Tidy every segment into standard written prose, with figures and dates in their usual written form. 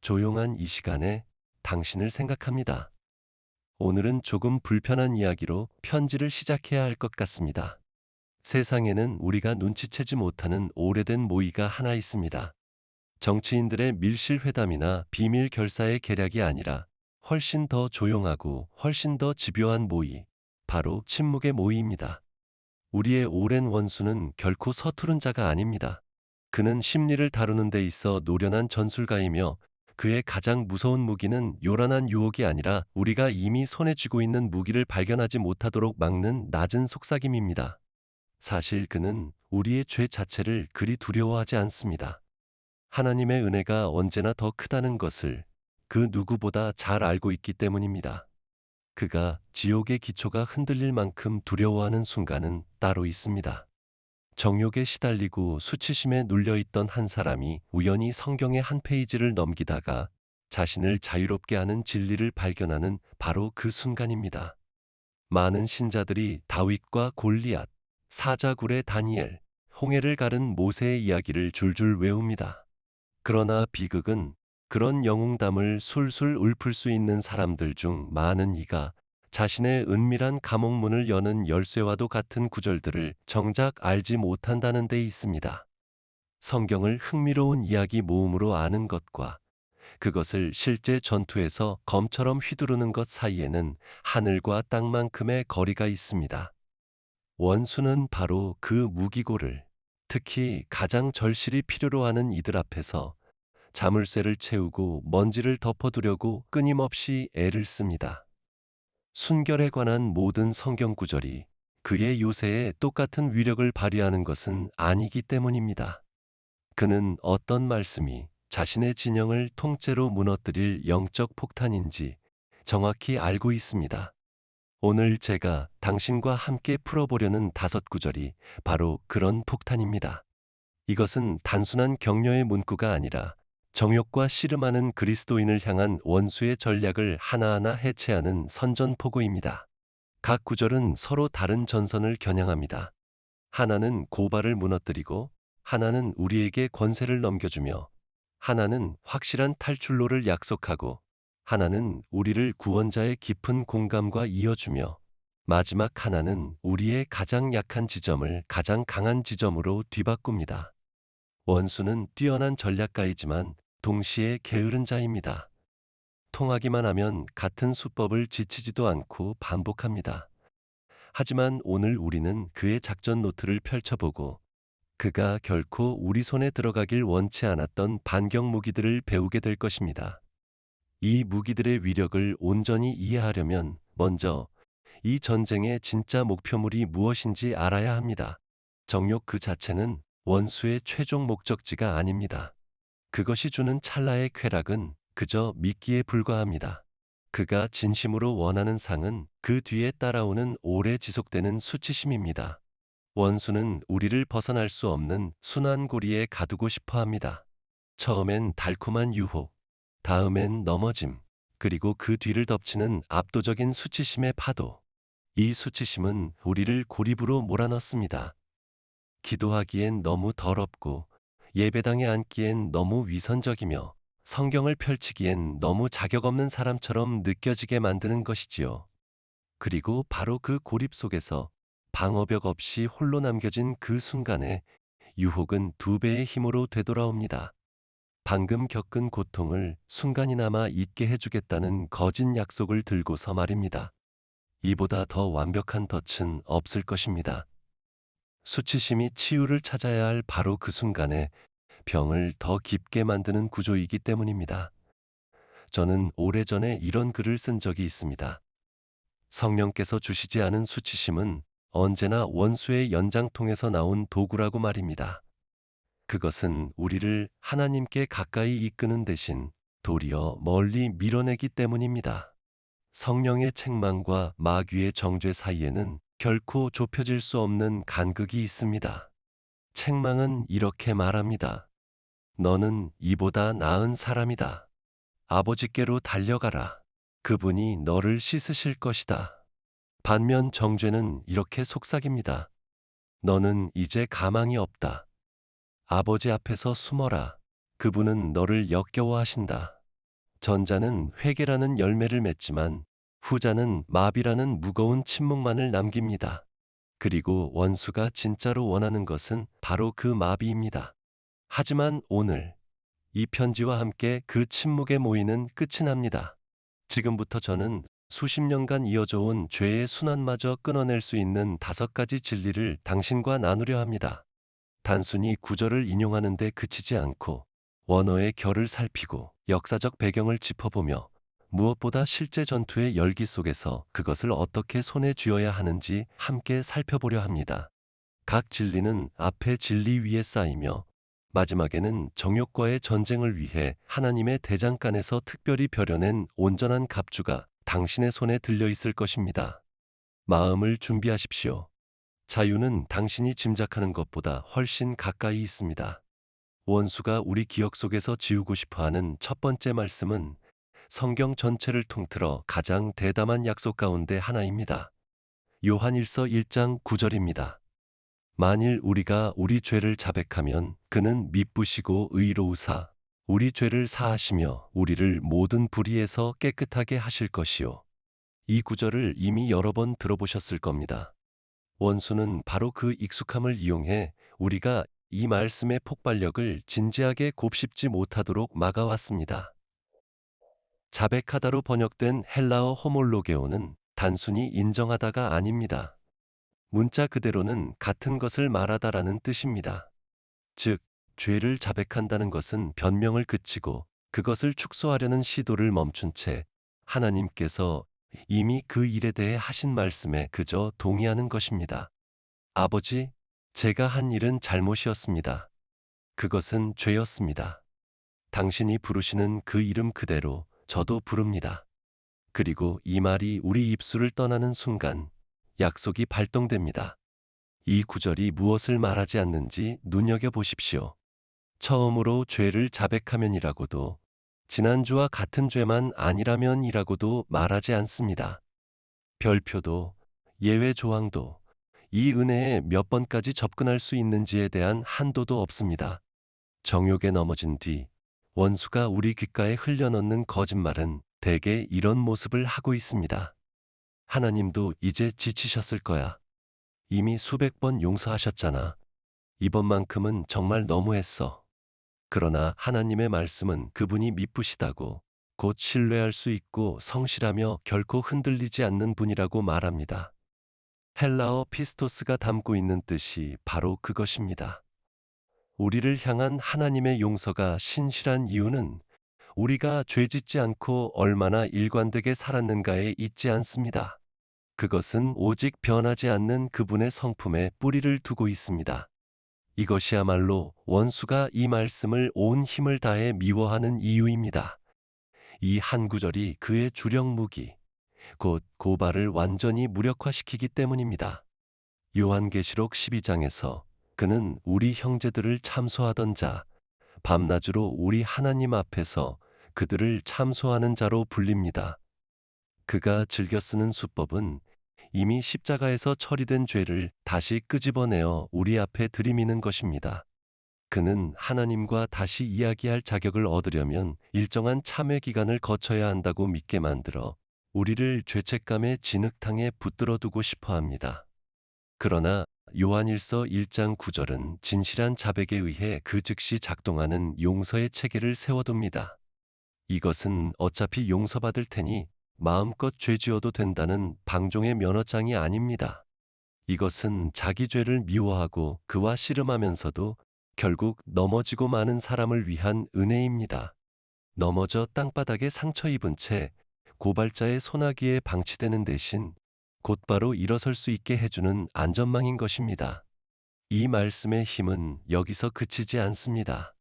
조용한 이 시간에 당신을 생각합니다. 오늘은 조금 불편한 이야기로 편지를 시작해야 할 것 같습니다. 세상에는 우리가 눈치채지 못하는 오래된 모의가 하나 있습니다. 정치인들의 밀실 회담이나 비밀 결사의 계략이 아니라 훨씬 더 조용하고 훨씬 더 집요한 모의, 바로 침묵의 모의입니다. 우리의 오랜 원수는 결코 서투른 자가 아닙니다. 그는 심리를 다루는 데 있어 노련한 전술가이며 그의 가장 무서운 무기는 요란한 유혹이 아니라 우리가 이미 손에 쥐고 있는 무기를 발견하지 못하도록 막는 낮은 속삭임입니다. 사실 그는 우리의 죄 자체를 그리 두려워하지 않습니다. 하나님의 은혜가 언제나 더 크다는 것을 그 누구보다 잘 알고 있기 때문입니다. 그가 지옥의 기초가 흔들릴 만큼 두려워하는 순간은 따로 있습니다. 정욕에 시달리고 수치심에 눌려있던 한 사람이 우연히 성경의 한 페이지를 넘기다가 자신을 자유롭게 하는 진리를 발견하는 바로 그 순간입니다. 많은 신자들이 다윗과 골리앗, 사자굴의 다니엘, 홍해를 가른 모세의 이야기를 줄줄 외웁니다. 그러나 비극은 그런 영웅담을 술술 읊을 수 있는 사람들 중 많은 이가 자신의 은밀한 감옥문을 여는 열쇠와도 같은 구절들을 정작 알지 못한다는 데 있습니다. 성경을 흥미로운 이야기 모음으로 아는 것과 그것을 실제 전투에서 검처럼 휘두르는 것 사이에는 하늘과 땅만큼의 거리가 있습니다. 원수는 바로 그 무기고를, 특히 가장 절실히 필요로 하는 이들 앞에서 자물쇠를 채우고 먼지를 덮어두려고 끊임없이 애를 씁니다. 순결에 관한 모든 성경 구절이 그의 요새에 똑같은 위력을 발휘하는 것은 아니기 때문입니다. 그는 어떤 말씀이 자신의 진영을 통째로 무너뜨릴 영적 폭탄인지 정확히 알고 있습니다. 오늘 제가 당신과 함께 풀어보려는 5구절이 바로 그런 폭탄입니다. 이것은 단순한 격려의 문구가 아니라 정욕과 씨름하는 그리스도인을 향한 원수의 전략을 하나하나 해체하는 선전포고입니다. 각 구절은 서로 다른 전선을 겨냥합니다. 하나는 고발을 무너뜨리고, 하나는 우리에게 권세를 넘겨주며, 하나는 확실한 탈출로를 약속하고, 하나는 우리를 구원자의 깊은 공감과 이어주며, 마지막 하나는 우리의 가장 약한 지점을 가장 강한 지점으로 뒤바꿉니다. 원수는 뛰어난 전략가이지만 동시에 게으른 자입니다. 통하기만 하면 같은 수법을 지치지도 않고 반복합니다. 하지만 오늘 우리는 그의 작전 노트를 펼쳐보고 그가 결코 우리 손에 들어가길 원치 않았던 반격 무기들을 배우게 될 것입니다. 이 무기들의 위력을 온전히 이해하려면 먼저 이 전쟁의 진짜 목표물이 무엇인지 알아야 합니다. 정욕 그 자체는 원수의 최종 목적지가 아닙니다. 그것이 주는 찰나의 쾌락은 그저 미끼에 불과합니다. 그가 진심으로 원하는 상은 그 뒤에 따라오는 오래 지속되는 수치심입니다. 원수는 우리를 벗어날 수 없는 순환고리에 가두고 싶어 합니다. 처음엔 달콤한 유혹, 다음엔 넘어짐, 그리고 그 뒤를 덮치는 압도적인 수치심의 파도. 이 수치심은 우리를 고립으로 몰아넣습니다. 기도하기엔 너무 더럽고 예배당에 앉기엔 너무 위선적이며 성경을 펼치기엔 너무 자격 없는 사람처럼 느껴지게 만드는 것이지요. 그리고 바로 그 고립 속에서 방어벽 없이 홀로 남겨진 그 순간에 유혹은 2배의 힘으로 되돌아옵니다. 방금 겪은 고통을 순간이나마 잊게 해주겠다는 거짓 약속을 들고서 말입니다. 이보다 더 완벽한 덫은 없을 것입니다. 수치심이 치유를 찾아야 할 바로 그 순간에 병을 더 깊게 만드는 구조이기 때문입니다. 저는 오래전에 이런 글을 쓴 적이 있습니다. 성령께서 주시지 않은 수치심은 언제나 원수의 연장통에서 나온 도구라고 말입니다. 그것은 우리를 하나님께 가까이 이끄는 대신 도리어 멀리 밀어내기 때문입니다. 성령의 책망과 마귀의 정죄 사이에는 결코 좁혀질 수 없는 간극이 있습니다. 책망은 이렇게 말합니다. 너는 이보다 나은 사람이다. 아버지께로 달려가라. 그분이 너를 씻으실 것이다. 반면 정죄는 이렇게 속삭입니다. 너는 이제 가망이 없다. 아버지 앞에서 숨어라. 그분은 너를 역겨워하신다. 전자는 회개라는 열매를 맺지만 후자는 마비라는 무거운 침묵만을 남깁니다. 그리고 원수가 진짜로 원하는 것은 바로 그 마비입니다. 하지만 오늘 이 편지와 함께 그 침묵의 모이는 끝이 납니다. 지금부터 저는 수십 년간 이어져 온 죄의 순환마저 끊어낼 수 있는 5가지 진리를 당신과 나누려 합니다. 단순히 구절을 인용하는 데 그치지 않고 원어의 결을 살피고 역사적 배경을 짚어보며 무엇보다 실제 전투의 열기 속에서 그것을 어떻게 손에 쥐어야 하는지 함께 살펴보려 합니다. 각 진리는 앞에 진리 위에 쌓이며 마지막에는 정욕과의 전쟁을 위해 하나님의 대장간에서 특별히 벼려낸 온전한 갑주가 당신의 손에 들려 있을 것입니다. 마음을 준비하십시오. 자유는 당신이 짐작하는 것보다 훨씬 가까이 있습니다. 원수가 우리 기억 속에서 지우고 싶어하는 첫 번째 말씀은 성경 전체를 통틀어 가장 대담한 약속 가운데 하나입니다. 요한일서 1장 9절입니다. 만일 우리가 우리 죄를 자백하면 그는 미쁘시고 의로우사 우리 죄를 사하시며 우리를 모든 불의에서 깨끗하게 하실 것이요. 이 구절을 이미 여러 번 들어보셨을 겁니다. 원수는 바로 그 익숙함을 이용해 우리가 이 말씀의 폭발력을 진지하게 곱씹지 못하도록 막아왔습니다. 자백하다로 번역된 헬라어 호몰로게오는 단순히 인정하다가 아닙니다. 문자 그대로는 같은 것을 말하다라는 뜻입니다. 즉, 죄를 자백한다는 것은 변명을 그치고 그것을 축소하려는 시도를 멈춘 채 하나님께서 이미 그 일에 대해 하신 말씀에 그저 동의하는 것입니다. 아버지, 제가 한 일은 잘못이었습니다. 그것은 죄였습니다. 당신이 부르시는 그 이름 그대로 저도 부릅니다. 그리고 이 말이 우리 입술을 떠나는 순간 약속이 발동됩니다. 이 구절이 무엇을 말하지 않는지 눈여겨보십시오. 처음으로 죄를 자백하면이라고도 지난주와 같은 죄만 아니라면이라고도 말하지 않습니다. 별표도 예외 조항도 이 은혜에 몇 번까지 접근할 수 있는지에 대한 한도도 없습니다. 정욕에 넘어진 뒤 원수가 우리 귓가에 흘려넣는 거짓말은 대개 이런 모습을 하고 있습니다. 하나님도 이제 지치셨을 거야. 이미 수백 번 용서하셨잖아. 이번만큼은 정말 너무했어. 그러나 하나님의 말씀은 그분이 미쁘시다고 곧 신뢰할 수 있고 성실하며 결코 흔들리지 않는 분이라고 말합니다. 헬라어 피스토스가 담고 있는 뜻이 바로 그것입니다. 우리를 향한 하나님의 용서가 신실한 이유는 우리가 죄짓지 않고 얼마나 일관되게 살았는가에 있지 않습니다. 그것은 오직 변하지 않는 그분의 성품에 뿌리를 두고 있습니다. 이것이야말로 원수가 이 말씀을 온 힘을 다해 미워하는 이유입니다. 이 한 구절이 그의 주력 무기, 곧 고발을 완전히 무력화시키기 때문입니다. 요한계시록 12장에서 그는 우리 형제들을 참소하던 자, 밤낮으로 우리 하나님 앞에서 그들을 참소하는 자로 불립니다. 그가 즐겨 쓰는 수법은 이미 십자가에서 처리된 죄를 다시 끄집어내어 우리 앞에 들이미는 것입니다. 그는 하나님과 다시 이야기할 자격을 얻으려면 일정한 참회 기간을 거쳐야 한다고 믿게 만들어 우리를 죄책감의 진흙탕에 붙들어 두고 싶어 합니다. 그러나 요한일서 1장 9절은 진실한 자백에 의해 그 즉시 작동하는 용서의 체계를 세워둡니다. 이것은 어차피 용서받을 테니 마음껏 죄 지어도 된다는 방종의 면허장이 아닙니다. 이것은 자기 죄를 미워하고 그와 씨름하면서도 결국 넘어지고 마는 사람을 위한 은혜입니다. 넘어져 땅바닥에 상처 입은 채 고발자의 소나기에 방치되는 대신 곧바로 일어설 수 있게 해주는 안전망인 것입니다. 이 말씀의 힘은 여기서 그치지 않습니다.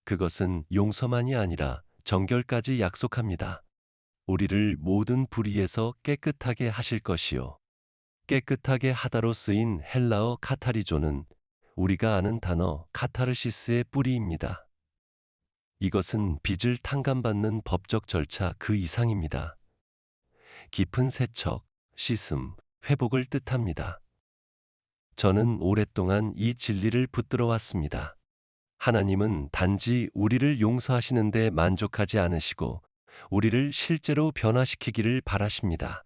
그것은 용서만이 아니라 정결까지 약속합니다. 우리를 모든 불의에서 깨끗하게 하실 것이요. 깨끗하게 하다로 쓰인 헬라어 카타리조는 우리가 아는 단어 카타르시스의 뿌리입니다. 이것은 빚을 탕감받는 법적 절차 그 이상입니다. 깊은 세척, 씻음, 회복을 뜻합니다. 저는 오랫동안 이 진리를 붙들어 왔습니다. 하나님은 단지 우리를 용서하시는데 만족하지 않으시고 우리를 실제로 변화시키기를 바라십니다.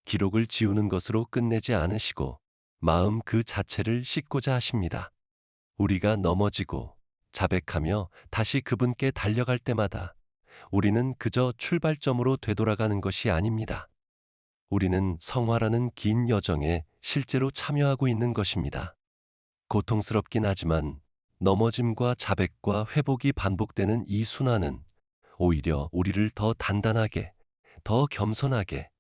기록을 지우는 것으로 끝내지 않으시고 마음 그 자체를 씻고자 하십니다. 우리가 넘어지고 자백하며 다시 그분께 달려갈 때마다 우리는 그저 출발점으로 되돌아가는 것이 아닙니다. 우리는 성화라는 긴 여정에 실제로 참여하고 있는 것입니다. 고통스럽긴 하지만 넘어짐과 자백과 회복이 반복되는 이 순환은 오히려 우리를 더 단단하게, 더 겸손하게,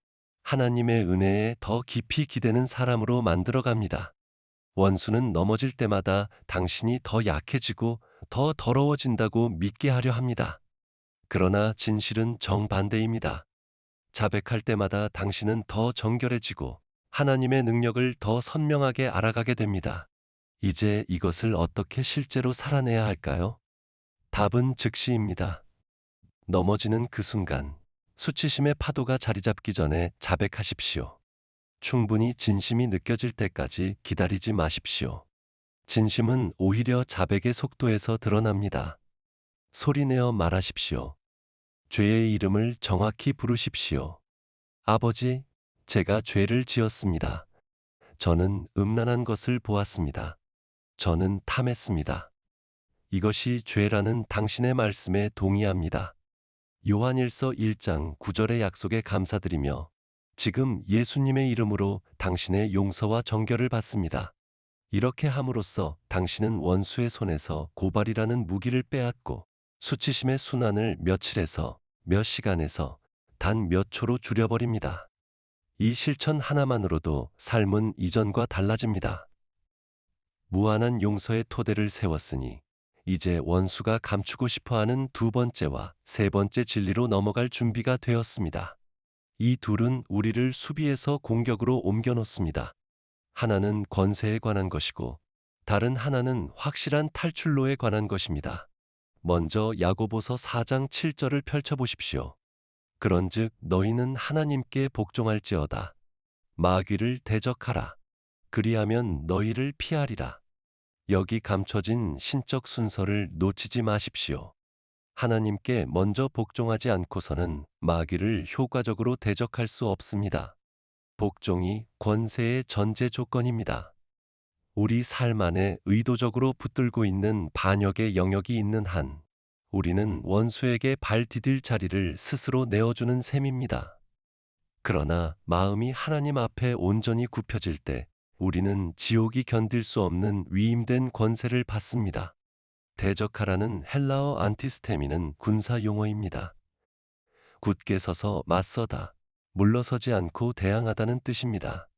하나님의 은혜에 더 깊이 기대는 사람으로 만들어 갑니다. 원수는 넘어질 때마다 당신이 더 약해지고 더 더러워진다고 믿게 하려 합니다. 그러나 진실은 정반대입니다. 자백할 때마다 당신은 더 정결해지고 하나님의 능력을 더 선명하게 알아가게 됩니다. 이제 이것을 어떻게 실제로 살아내야 할까요? 답은 즉시입니다. 넘어지는 그 순간, 수치심의 파도가 자리 잡기 전에 자백하십시오. 충분히 진심이 느껴질 때까지 기다리지 마십시오. 진심은 오히려 자백의 속도에서 드러납니다. 소리내어 말하십시오. 죄의 이름을 정확히 부르십시오. 아버지, 제가 죄를 지었습니다. 저는 음란한 것을 보았습니다. 저는 탐했습니다. 이것이 죄라는 당신의 말씀에 동의합니다. 요한일서 1장 9절의 약속에 감사드리며 지금 예수님의 이름으로 당신의 용서와 정결을 받습니다. 이렇게 함으로써 당신은 원수의 손에서 고발이라는 무기를 빼앗고 수치심의 순환을 며칠에서 몇 시간에서 단 몇 초로 줄여버립니다. 이 실천 하나만으로도 삶은 이전과 달라집니다. 무한한 용서의 토대를 세웠으니 이제 원수가 감추고 싶어하는 두 번째와 세 번째 진리로 넘어갈 준비가 되었습니다. 이 둘은 우리를 수비에서 공격으로 옮겨놓습니다. 하나는 권세에 관한 것이고 다른 하나는 확실한 탈출로에 관한 것입니다. 먼저 야고보서 4장 7절을 펼쳐보십시오. 그런즉 너희는 하나님께 복종할지어다. 마귀를 대적하라. 그리하면 너희를 피하리라. 여기 감춰진 신적 순서를 놓치지 마십시오. 하나님께 먼저 복종하지 않고서는 마귀를 효과적으로 대적할 수 없습니다. 복종이 권세의 전제 조건입니다. 우리 삶 안에 의도적으로 붙들고 있는 반역의 영역이 있는 한, 우리는 원수에게 발 디딜 자리를 스스로 내어주는 셈입니다. 그러나 마음이 하나님 앞에 온전히 굽혀질 때 우리는 지옥이 견딜 수 없는 위임된 권세를 받습니다. 대적하라는 헬라어 안티스테미는 군사 용어입니다. 굳게 서서 맞서다, 물러서지 않고 대항하다는 뜻입니다.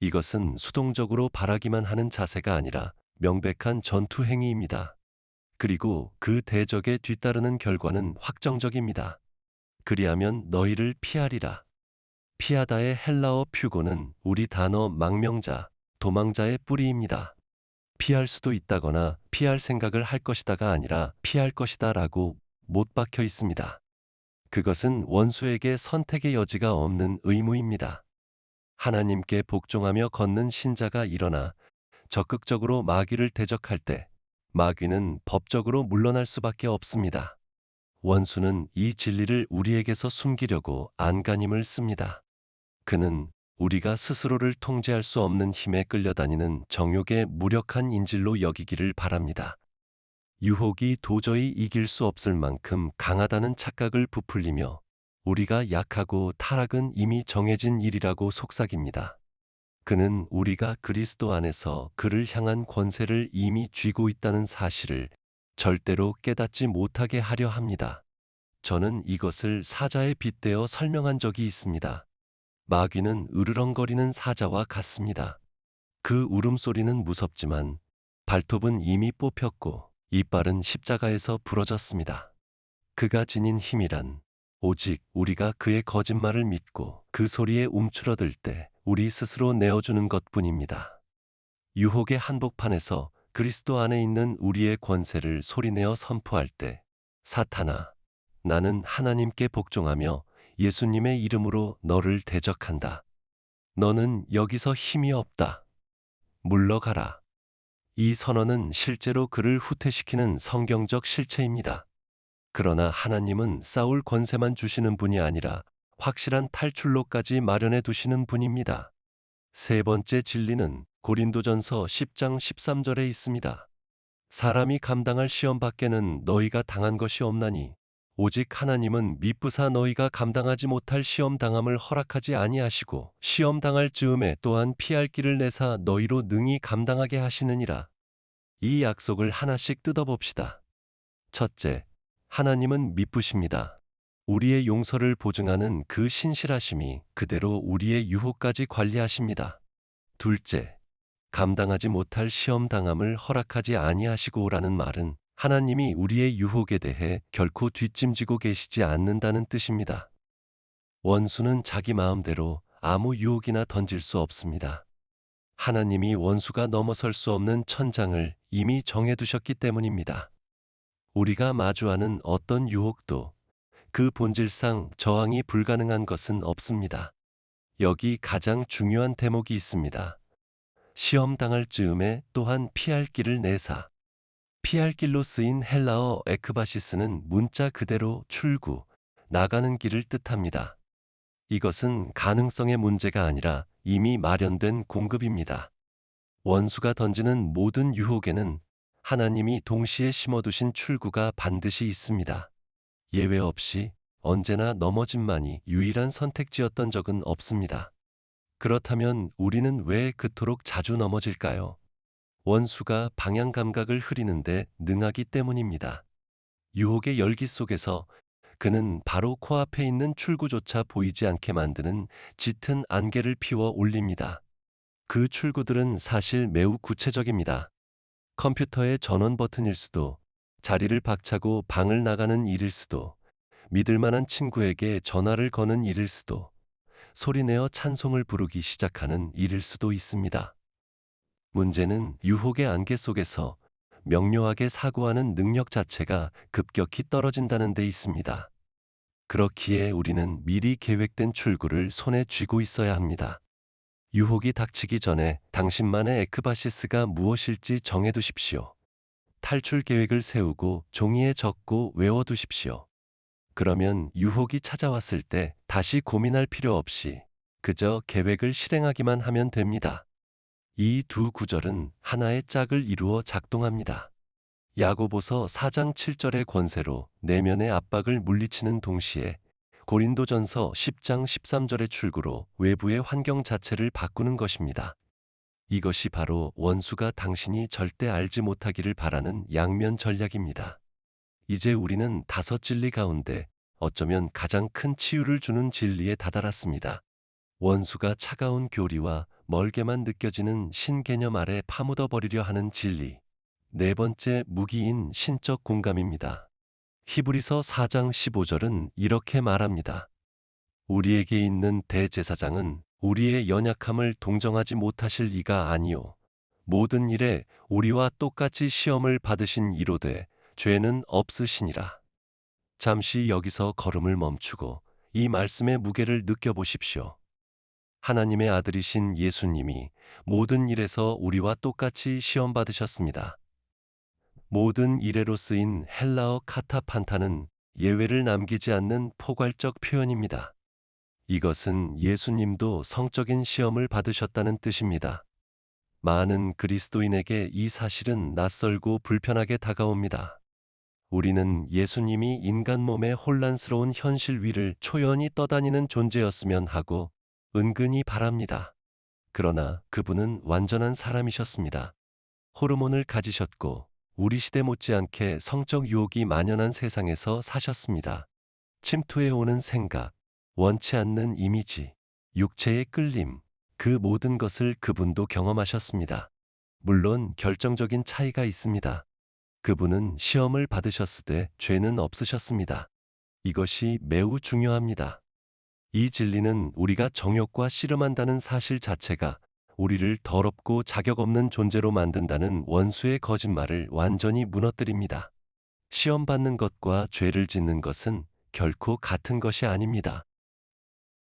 이것은 수동적으로 바라기만 하는 자세가 아니라 명백한 전투 행위입니다. 그리고 그 대적에 뒤따르는 결과는 확정적입니다. 그리하면 너희를 피하리라. 피하다의 헬라어 퓨고는 우리 단어 망명자, 도망자의 뿌리입니다. 피할 수도 있다거나 피할 생각을 할 것이다가 아니라 피할 것이다 라고 못 박혀 있습니다. 그것은 원수에게 선택의 여지가 없는 의무입니다. 하나님께 복종하며 걷는 신자가 일어나 적극적으로 마귀를 대적할 때 마귀는 법적으로 물러날 수밖에 없습니다. 원수는 이 진리를 우리에게서 숨기려고 안간힘을 씁니다. 그는 우리가 스스로를 통제할 수 없는 힘에 끌려다니는 정욕의 무력한 인질로 여기기를 바랍니다. 유혹이 도저히 이길 수 없을 만큼 강하다는 착각을 부풀리며 우리가 약하고 타락은 이미 정해진 일이라고 속삭입니다. 그는 우리가 그리스도 안에서 그를 향한 권세를 이미 쥐고 있다는 사실을 절대로 깨닫지 못하게 하려 합니다. 저는 이것을 사자에 빗대어 설명한 적이 있습니다. 마귀는 으르렁거리는 사자와 같습니다. 그 울음소리는 무섭지만 발톱은 이미 뽑혔고 이빨은 십자가에서 부러졌습니다. 그가 지닌 힘이란 오직 우리가 그의 거짓말을 믿고 그 소리에 움츠러들 때 우리 스스로 내어주는 것뿐입니다. 유혹의 한복판에서 그리스도 안에 있는 우리의 권세를 소리내어 선포할 때 사탄아, 나는 하나님께 복종하며 예수님의 이름으로 너를 대적한다. 너는 여기서 힘이 없다. 물러가라. 이 선언은 실제로 그를 후퇴시키는 성경적 실체입니다. 그러나 하나님은 싸울 권세만 주시는 분이 아니라 확실한 탈출로까지 마련해 두시는 분입니다. 세 번째 진리는 고린도전서 10장 13절에 있습니다. 사람이 감당할 시험 밖에는 너희가 당한 것이 없나니 오직 하나님은 미쁘사 너희가 감당하지 못할 시험 당함을 허락하지 아니하시고 시험 당할 즈음에 또한 피할 길을 내사 너희로 능히 감당하게 하시느니라. 이 약속을 하나씩 뜯어봅시다. 첫째, 하나님은 미쁘십니다. 우리의 용서를 보증하는 그 신실하심이 그대로 우리의 유혹까지 관리하십니다. 둘째, 감당하지 못할 시험 당함을 허락하지 아니하시고라는 말은 하나님이 우리의 유혹에 대해 결코 뒷짐지고 계시지 않는다는 뜻입니다. 원수는 자기 마음대로 아무 유혹이나 던질 수 없습니다. 하나님이 원수가 넘어설 수 없는 천장을 이미 정해두셨기 때문입니다. 우리가 마주하는 어떤 유혹도 그 본질상 저항이 불가능한 것은 없습니다. 여기 가장 중요한 대목이 있습니다. 시험 당할 즈음에 또한 피할 길을 내사. 피할 길로 쓰인 헬라어 에크바시스는 문자 그대로 출구, 나가는 길을 뜻합니다. 이것은 가능성의 문제가 아니라 이미 마련된 공급입니다. 원수가 던지는 모든 유혹에는 하나님이 동시에 심어두신 출구가 반드시 있습니다. 예외 없이 언제나 넘어짐만이 유일한 선택지였던 적은 없습니다. 그렇다면 우리는 왜 그토록 자주 넘어질까요? 원수가 방향 감각을 흐리는데 능하기 때문입니다. 유혹의 열기 속에서 그는 바로 코앞에 있는 출구조차 보이지 않게 만드는 짙은 안개를 피워 올립니다. 그 출구들은 사실 매우 구체적입니다. 컴퓨터의 전원 버튼일 수도, 자리를 박차고 방을 나가는 일일 수도, 믿을 만한 친구에게 전화를 거는 일일 수도, 소리내어 찬송을 부르기 시작하는 일일 수도 있습니다. 문제는 유혹의 안개 속에서 명료하게 사고하는 능력 자체가 급격히 떨어진다는 데 있습니다. 그렇기에 우리는 미리 계획된 출구를 손에 쥐고 있어야 합니다. 유혹이 닥치기 전에 당신만의 에크바시스가 무엇일지 정해두십시오. 탈출 계획을 세우고 종이에 적고 외워두십시오. 그러면 유혹이 찾아왔을 때 다시 고민할 필요 없이 그저 계획을 실행하기만 하면 됩니다. 이 두 구절은 하나의 짝을 이루어 작동합니다. 야고보서 4장 7절의 권세로 내면의 압박을 물리치는 동시에 고린도전서 10장 13절의 출구로 외부의 환경 자체를 바꾸는 것입니다. 이것이 바로 원수가 당신이 절대 알지 못하기를 바라는 양면 전략입니다. 이제 우리는 다섯 진리 가운데 어쩌면 가장 큰 치유를 주는 진리에 다다랐습니다. 원수가 차가운 교리와 멀게만 느껴지는 신개념 아래 파묻어 버리려 하는 진리. 네 번째 무기인 신적 공감입니다. 히브리서 4장 15절은 이렇게 말합니다. 우리에게 있는 대제사장은 우리의 연약함을 동정하지 못하실 이가 아니요 모든 일에 우리와 똑같이 시험을 받으신 이로되 죄는 없으시니라. 잠시 여기서 걸음을 멈추고 이 말씀의 무게를 느껴보십시오. 하나님의 아들이신 예수님이 모든 일에서 우리와 똑같이 시험 받으셨습니다. 모든 일에로 쓰인 헬라어 카타판타는 예외를 남기지 않는 포괄적 표현입니다. 이것은 예수님도 성적인 시험을 받으셨다는 뜻입니다. 많은 그리스도인에게 이 사실은 낯설고 불편하게 다가옵니다. 우리는 예수님이 인간 몸의 혼란스러운 현실 위를 초연히 떠다니는 존재였으면 하고 은근히 바랍니다. 그러나 그분은 완전한 사람이셨습니다. 호르몬을 가지셨고 우리 시대 못지않게 성적 유혹이 만연한 세상에서 사셨습니다. 침투해 오는 생각, 원치 않는 이미지, 육체의 끌림, 그 모든 것을 그분도 경험하셨습니다. 물론 결정적인 차이가 있습니다. 그분은 시험을 받으셨으되 죄는 없으셨습니다. 이것이 매우 중요합니다. 이 진리는 우리가 정욕과 씨름한다는 사실 자체가 우리를 더럽고 자격 없는 존재로 만든다는 원수의 거짓말을 완전히 무너뜨립니다. 시험받는 것과 죄를 짓는 것은 결코 같은 것이 아닙니다.